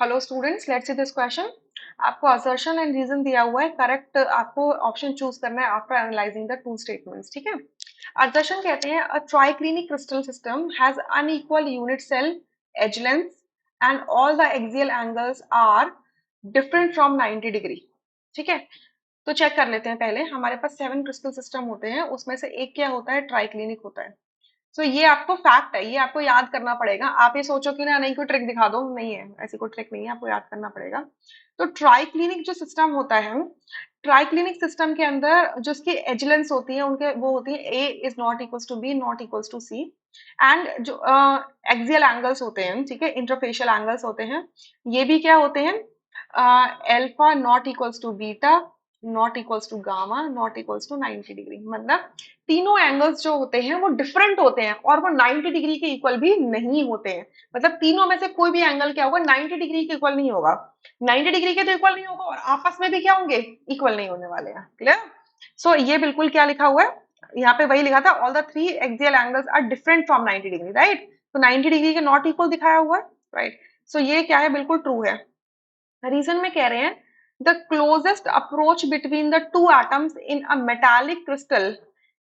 Hello students, let's see this question. आपको assertion and reason दिया हुआ है, करेक्ट आपको ऑप्शन चूज करना है after analysing the two statements. ठीक है। असर्शन कहते हैं a triclinic crystal system has unequal unit cell edge length and all the axial angles are different from 90 degree. ठीक है। तो चेक कर लेते हैं। पहले हमारे पास 7 क्रिस्टल सिस्टम होते हैं, उसमें से एक क्या होता है, ट्राइक्लिनिक होता है। सो ये आपको फैक्ट है, ये आपको याद करना पड़ेगा। आप ये सोचो कि ना नहीं कोई ट्रिक दिखा दो, नहीं है, ऐसी कोई ट्रिक नहीं है, आपको याद करना पड़ेगा। तो ट्राइक्लिनिक जो सिस्टम होता है, ट्राइक्लिनिक सिस्टम के अंदर जो इसकी एजिलेंस होती है, उनके वो होती है A is not equals to B not equals to C. And जो एक्सियल एंगल्स होते हैं, ठीक है, इंटरफेशियल एंगल्स होते हैं, ये भी क्या होते हैं, alpha not equals to beta not equals to gamma not equals to 90 degree. मतलब तीनों एंगल्स जो होते हैं वो डिफरेंट होते हैं और वो 90 डिग्री के इक्वल भी नहीं होते हैं। मतलब तीनों में से कोई भी एंगल क्या होगा, 90 डिग्री के इक्वल नहीं होगा। 90 डिग्री के तो इक्वल नहीं होगा और आपस में भी क्या होंगे, इक्वल नहीं होने वाले हैं। क्लियर। सो ये बिल्कुल क्या लिखा हुआ है, यहाँ पे वही लिखा था, all the three axial angles are different from 90 degree, right. तो 90 डिग्री के नॉट इक्वल दिखाया हुआ है, राइट। सो ये क्या है, बिल्कुल ट्रू है। रीजन में कह रहे हैं the closest approach between the two atoms in a metallic crystal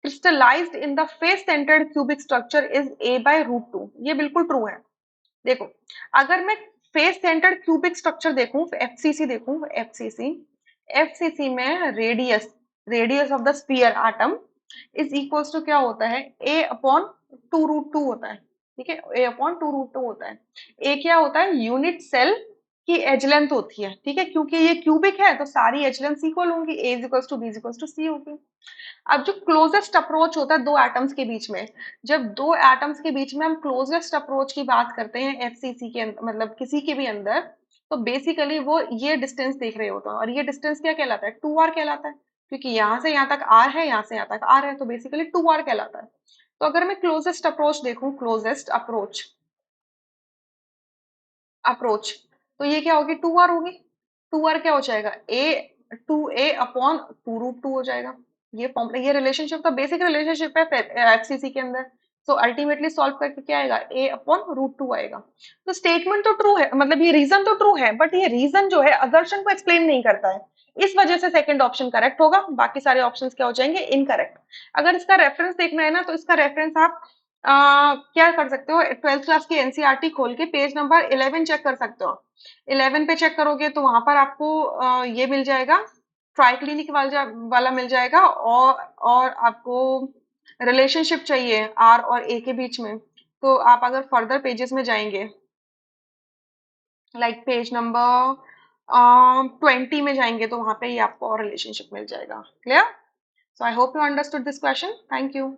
crystallized in the face centered cubic structure is a by root 2। ये बिल्कुल ट्रू है। देखो, अगर मैं फेस सेंटर्ड क्यूबिक स्ट्रक्चर देखूं, एफसीसी देखूं, एफसीसी, एफसीसी में radius, radius of the sphere atom is equals to क्या होता है, ए अपॉन 2√2 होता है। ठीक है, ए अपॉन 2√2 होता है। ए क्या होता है, यूनिट सेल की एज लेंथ होती है। ठीक है, क्योंकि ये क्यूबिक है तो सारी एज लेंथ इक्वल होंगी, A is equals to B is equals to C होगी। अब जो क्लोजेस्ट अप्रोच होता है दो एटम्स के बीच में, जब दो एटम्स के बीच में हम क्लोजेस्ट अप्रोच की बात करते हैं एफसीसी के मतलब किसी के भी अंदर, तो बेसिकली वो ये डिस्टेंस देख रहे होते हैं और ये डिस्टेंस क्या कहलाता है, 2r कहलाता है। क्योंकि यहाँ से यहाँ तक r है, यहाँ से यहाँ तक r है, तो बेसिकली 2r कहलाता है। तो अगर मैं क्लोजेस्ट अप्रोच देखूं, क्लोजेस्ट अप्रोच, अप्रोच, तो ये क्या होगी, 2r होगी। 2r क्या हो जाएगा, ए, 2a अपॉन 2√2 हो जाएगा। ये फॉर्म, ये रिलेशनशिप तो बेसिक रिलेशनशिप है एफसीसी के अंदर। तो अल्टीमेटली सॉल्व करके क्या आएगा, a अपॉन √2 आएगा। तो स्टेटमेंट तो ट्रू है, मतलब ये रीजन तो ट्रू है, बट ये रीजन जो है असर्शन को एक्सप्लेन नहीं करता है। इस वजह से सेकंड ऑप्शन करेक्ट होगा, बाकी सारे ऑप्शंस क्या हो जाएंगे, इनकरेक्ट। अगर इसका रेफरेंस देखना है ना, तो इसका रेफरेंस आप क्या कर सकते हो, 12th क्लास की एनसीईआरटी खोल के पेज नंबर 11 चेक कर सकते हो। 11 पे चेक करोगे तो वहां पर आपको ये मिल जाएगा, ट्राइक्लिनिक वाला मिल जाएगा। और आपको रिलेशनशिप चाहिए आर और ए के बीच में, तो आप अगर फर्दर पेजेस में जाएंगे, लाइक पेज नंबर 20 में जाएंगे, तो वहां पे ही आपको और रिलेशनशिप मिल जाएगा। Clear. So I hope you understood this question. Thank you.